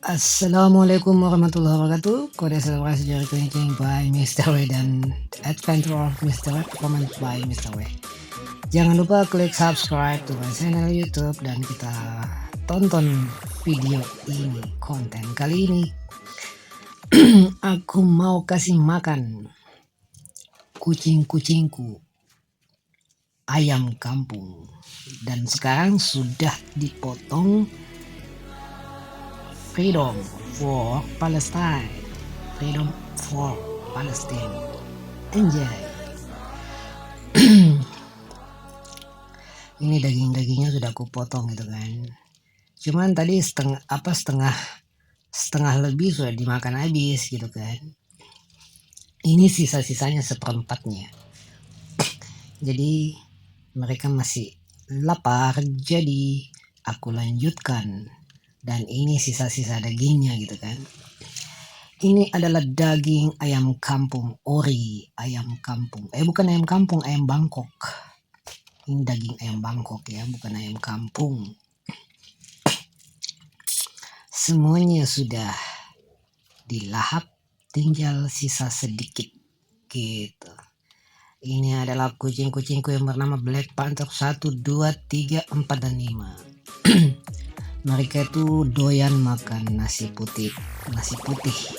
Assalamualaikum warahmatullahi wabarakatuh. Kode selebrasi jari kelingking by Mr. W dan Adventure of Mr. W Performance by Mr. W. Jangan lupa klik subscribe to my channel YouTube dan kita tonton video ini. Konten kali ini aku mau kasih makan kucing-kucingku ayam kampung, dan sekarang sudah dipotong. Freedom for Palestine, freedom for Palestine. Enjoy. Ini daging-dagingnya sudah aku potong gitu kan. Cuman tadi setengah lebih sudah dimakan habis gitu kan. Ini sisa-sisanya seperempatnya. Jadi mereka masih lapar, jadi aku lanjutkan. Dan ini sisa-sisa dagingnya gitu kan. Ini adalah daging ayam kampung ori, ayam kampung. Bukan ayam kampung, ayam Bangkok. Ini daging ayam Bangkok ya, bukan ayam kampung. Semuanya sudah dilahap, tinggal sisa sedikit gitu. Ini adalah kucing-kucingku yang bernama Black Panther 1, 2, 3, 4, dan 5. Mereka itu doyan makan nasi putih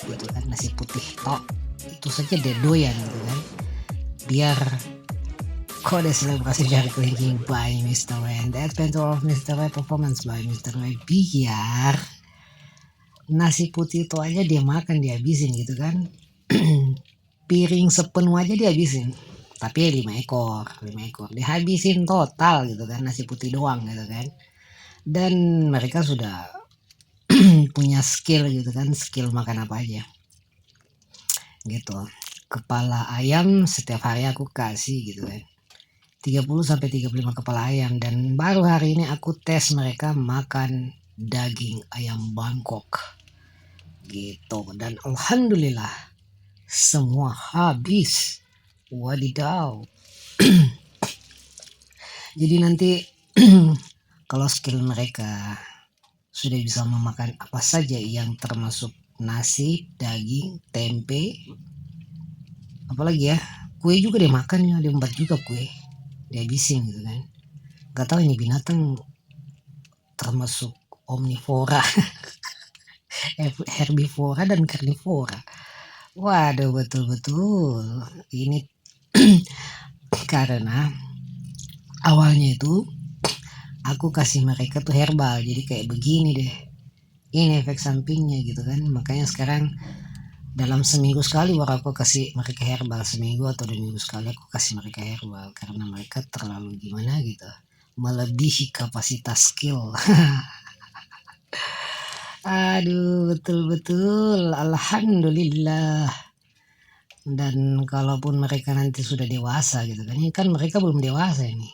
gitu kan, nasi putih tok itu saja dia doyan gitu kan. Biar kode selebrasi jari kelingking by Mr. W and the Adventure of Mr. W Performance by Mr. W, biar nasi putih itu aja dia makan, dia habisin gitu kan. Piring sepenuh aja dia habisin, tapi 5 ekor dihabisin total gitu kan, nasi putih doang gitu kan. Dan mereka sudah punya skill gitu kan, skill makan apa aja gitu. Kepala ayam setiap hari aku kasih gitu kan, 30-35 kepala ayam. Dan baru hari ini aku tes mereka makan daging ayam Bangkok gitu, dan alhamdulillah semua habis. Wadidaw. Jadi nanti kalau skill mereka sudah bisa memakan apa saja yang termasuk nasi, daging, tempe, apalagi ya, kue juga dia makan ya, dia empat juga kue, dia habisin gitu kan. Gak tahu ini binatang termasuk omnivora, herbivora dan karnivora. Waduh, betul-betul ini. Karena awalnya itu aku kasih mereka tuh herbal, jadi kayak begini deh, ini efek sampingnya gitu kan. Makanya sekarang dalam seminggu sekali baru aku kasih mereka herbal, seminggu atau 2 minggu sekali aku kasih mereka herbal, karena mereka terlalu gimana gitu, melebihi kapasitas skill. Aduh, betul-betul alhamdulillah. Dan kalaupun mereka nanti sudah dewasa gitu kan, ini kan mereka belum dewasa, ini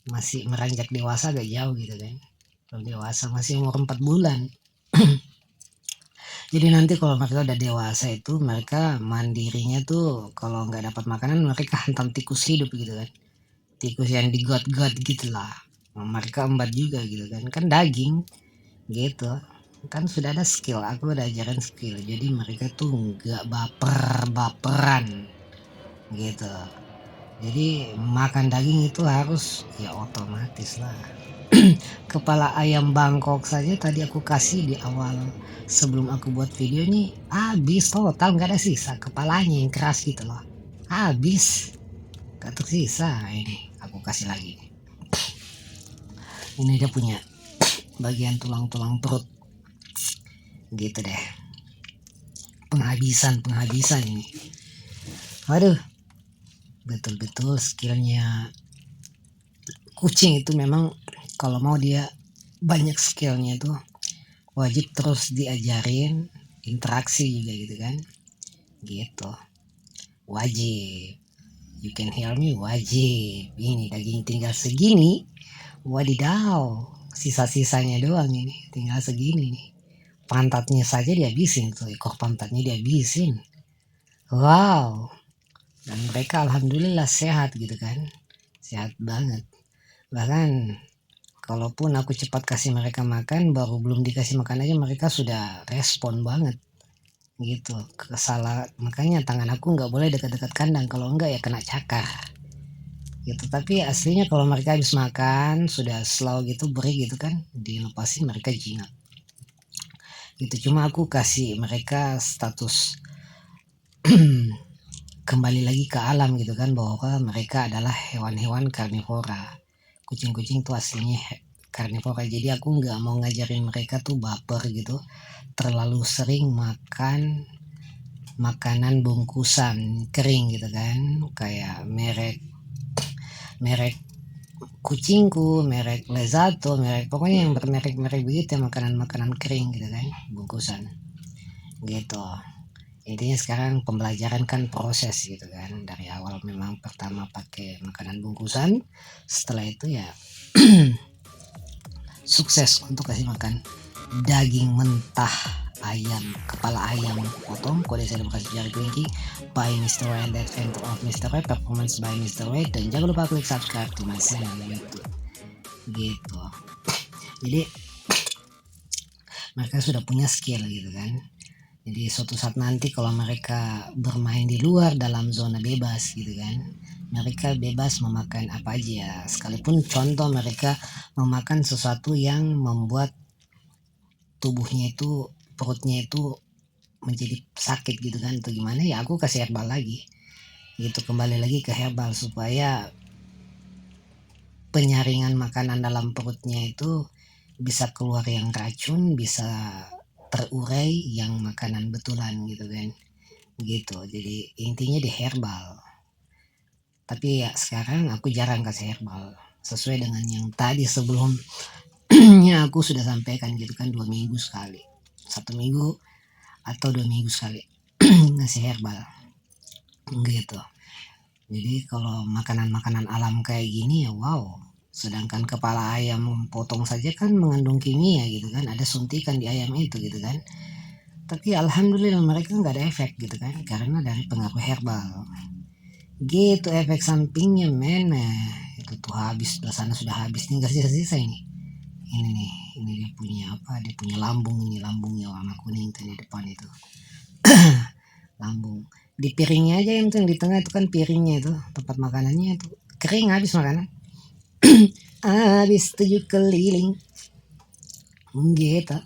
masih meranjak dewasa agak jauh gitu kan, belum dewasa, masih umur 4 bulan. Jadi nanti kalau mereka udah dewasa itu mereka mandirinya tuh, kalau nggak dapat makanan mereka hantam tikus hidup gitu kan, tikus yang digot-got gitu lah. Mereka embat juga gitu kan, kan daging gitu kan, sudah ada skill, aku udah ajaran skill, jadi mereka tuh nggak baperan gitu. Jadi makan daging itu harus ya otomatis lah. Kepala ayam Bangkok saja tadi aku kasih di awal sebelum aku buat video ini, habis total, nggak ada sisa, kepalanya yang keras gitu loh, habis, gak tersisa. Ini aku kasih lagi, ini dia punya bagian tulang-tulang perut gitu deh, penghabisan ini. Waduh, betul-betul skillnya kucing itu memang, kalau mau dia banyak skillnya tuh wajib terus diajarin, interaksi juga gitu kan, gitu wajib. You can hear me, wajib. Ini daging tinggal segini, wadidaw, sisa-sisanya doang, ini tinggal segini nih. Pantatnya saja dihabisin tuh, ekor pantatnya dihabisin. Wow. Dan mereka alhamdulillah sehat gitu kan, sehat banget. Bahkan kalaupun aku cepat kasih mereka makan, baru belum dikasih makan aja mereka sudah respon banget gitu. Makanya tangan aku nggak boleh dekat-dekat kandang, kalau enggak ya kena cakar gitu. Tapi aslinya kalau mereka habis makan sudah slow gitu, break gitu kan, dilepasin mereka jinak gitu. Cuma aku kasih mereka status kembali lagi ke alam gitu kan, bahwa mereka adalah hewan-hewan karnivora. Kucing-kucing tuh aslinya karnivora, jadi aku nggak mau ngajarin mereka tuh baper gitu, terlalu sering makan makanan bungkusan kering gitu kan, kayak merek merek kucingku, merek Lezato, pokoknya yang bermerek-merek begitu ya, makanan-makanan kering gitu kan, bungkusan gitu. Intinya sekarang pembelajaran kan proses gitu kan, dari awal memang pertama pakai makanan bungkusan, setelah itu ya sukses untuk kasih makan daging mentah ayam, kepala ayam potong, kode selebrasi jari kelingking by Mr. Ray, and that's end of Mr. Ray, performance by Mr. Ray, dan jangan lupa klik subscribe to my channel YouTube gitu. Jadi mereka sudah punya skill gitu kan, jadi suatu saat nanti kalau mereka bermain di luar dalam zona bebas gitu kan, mereka bebas memakan apa aja ya, sekalipun contoh mereka memakan sesuatu yang membuat tubuhnya itu, perutnya itu menjadi sakit gitu kan, atau gimana ya, aku kasih herbal lagi gitu, kembali lagi ke herbal supaya penyaringan makanan dalam perutnya itu bisa keluar yang racun, bisa terurai yang makanan betulan gitu kan gitu. Jadi intinya di herbal, tapi ya sekarang aku jarang kasih herbal, sesuai dengan yang tadi sebelumnya aku sudah sampaikan gitu kan, 2 minggu sekali, 1 minggu atau 2 minggu sekali ngasih herbal gitu. Jadi kalau makanan-makanan alam kayak gini ya wow, sedangkan kepala ayam potong saja kan mengandung kimia gitu kan, ada suntikan di ayam itu gitu kan, tapi alhamdulillah mereka nggak ada efek gitu kan, karena dari pengaruh herbal gitu. Efek sampingnya men, itu tuh habis, sana sudah habis, tinggal sisa-sisa ini nih, ini dia punya apa, dia punya lambung, ini lambungnya warna kuning tuh di depan itu lambung. Di piringnya aja yang tuh yang di tengah itu kan, piringnya itu tempat makanannya itu kering, habis makanan habis 7 keliling gitu.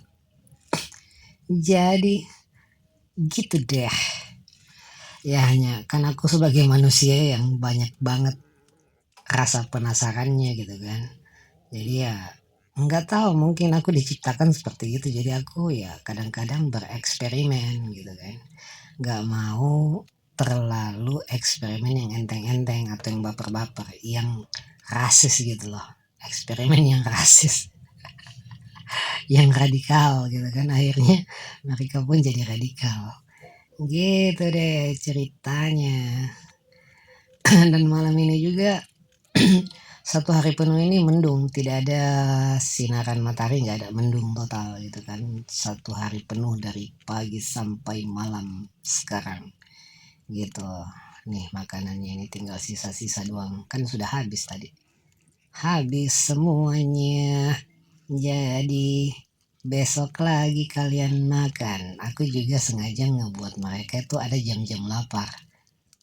Jadi gitu deh ya, hanya kan aku sebagai manusia yang banyak banget rasa penasarannya gitu kan, jadi ya nggak tahu, mungkin aku diciptakan seperti itu, jadi aku ya kadang-kadang bereksperimen gitu kan, nggak mau terlalu eksperimen yang enteng-enteng atau yang baper-baper, yang rasis gitu loh, eksperimen yang rasis yang radikal gitu kan, akhirnya mereka pun jadi radikal gitu deh ceritanya. Dan malam ini juga 1 hari penuh ini mendung, tidak ada sinaran matahari, nggak ada, mendung total gitu kan, 1 hari penuh dari pagi sampai malam sekarang gitu. Nih makanannya ini tinggal sisa-sisa doang, kan sudah habis tadi, habis semuanya. Jadi besok lagi kalian makan. Aku juga sengaja ngebuat mereka itu ada jam-jam lapar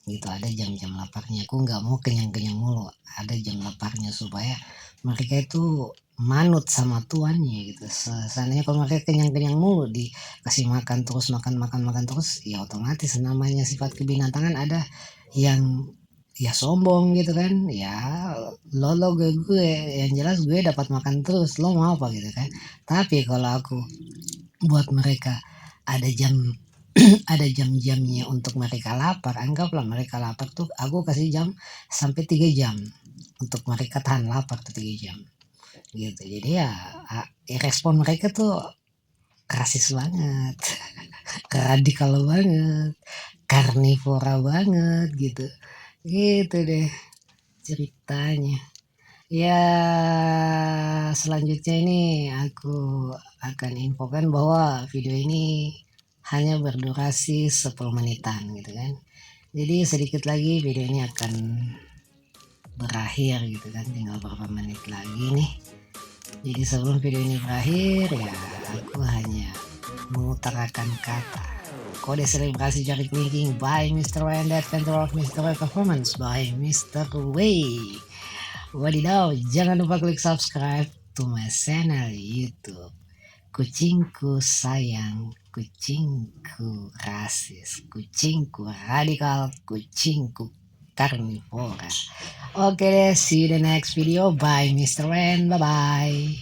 gitu, ada jam-jam laparnya, aku nggak mau kenyang-kenyang mulu, ada jam laparnya supaya mereka itu manut sama tuannya gitu. Seandainya kalau mereka kenyang-kenyang mulu dikasih makan terus, makan makan makan terus, ya otomatis namanya sifat kebinatangan ada yang ya sombong gitu kan, ya gue yang jelas gue dapat makan terus, lo mau apa gitu kan. Tapi kalau aku buat mereka ada jam ada jam-jamnya untuk mereka lapar, anggaplah mereka lapar tuh aku kasih jam sampai 3 jam untuk mereka tahan lapar tuh 3 jam gitu. Jadi ya respon mereka tuh rasis banget, radikal banget, karnivora banget gitu gitu deh ceritanya. Ya selanjutnya ini aku akan infokan bahwa video ini hanya berdurasi 10 menitan gitu kan, jadi sedikit lagi video ini akan berakhir gitu kan, tinggal beberapa menit lagi nih Jadi sebelum video ini berakhir ya aku hanya mengutarakan kata. Kode selebrasi Jarik Linking by Mr. Way and Adventure of Mr. Way Performance by Mr. Way. Wadidaw, jangan lupa klik subscribe to my channel YouTube. Kucingku sayang, kucingku rasis, kucingku radikal, kucingku karnivora. Oke deh, see you the next video. Bye Mr. Ren, bye bye.